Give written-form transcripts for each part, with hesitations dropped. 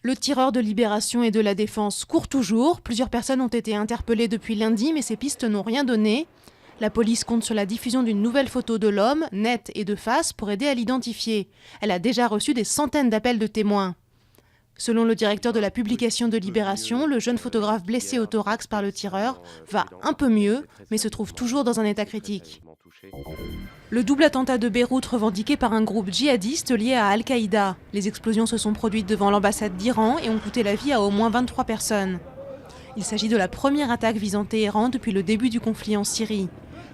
Le tireur de Libération et de la Défense court toujours. Plusieurs personnes ont été interpellées depuis lundi, mais ces pistes n'ont rien donné. La police compte sur la diffusion d'une nouvelle photo de l'homme, nette et de face, pour aider à l'identifier. Elle a déjà reçu des centaines d'appels de témoins. Selon le directeur de la publication de Libération, le jeune photographe blessé au thorax par le tireur va un peu mieux, mais se trouve toujours dans un état critique. Le double attentat de Beyrouth revendiqué par un groupe djihadiste lié à Al-Qaïda. Les explosions se sont produites devant l'ambassade d'Iran et ont coûté la vie à au moins 23 personnes. Il s'agit de la première attaque visant Téhéran depuis le début du conflit en Syrie.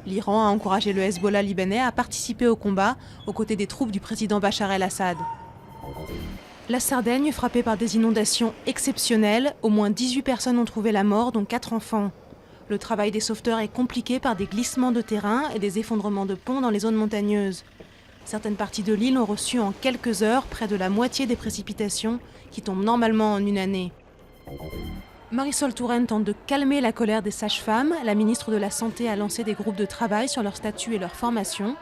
L'Iran a encouragé le Hezbollah libanais à participer au combat aux côtés des troupes du président Bachar el-Assad. La Sardaigne, frappée par des inondations exceptionnelles, au moins 18 personnes ont trouvé la mort, dont 4 enfants. Le travail des sauveteurs est compliqué par des glissements de terrain et des effondrements de ponts dans les zones montagneuses. Certaines parties de l'île ont reçu en quelques heures près de la moitié des précipitations qui tombent normalement en une année. Marisol Touraine tente de calmer la colère des sages-femmes. La ministre de la Santé a lancé des groupes de travail sur leur statut et leur formation.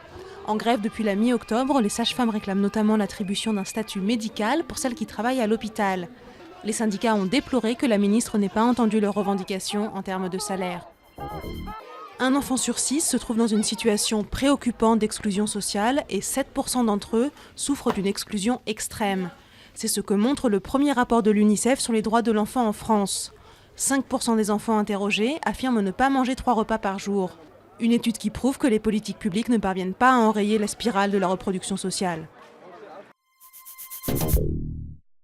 En grève depuis la mi-octobre, les sages-femmes réclament notamment l'attribution d'un statut médical pour celles qui travaillent à l'hôpital. Les syndicats ont déploré que la ministre n'ait pas entendu leurs revendications en termes de salaire. Un enfant sur 6 se trouve dans une situation préoccupante d'exclusion sociale et 7% d'entre eux souffrent d'une exclusion extrême. C'est ce que montre le premier rapport de l'UNICEF sur les droits de l'enfant en France. 5% des enfants interrogés affirment ne pas manger 3 repas par jour. Une étude qui prouve que les politiques publiques ne parviennent pas à enrayer la spirale de la reproduction sociale.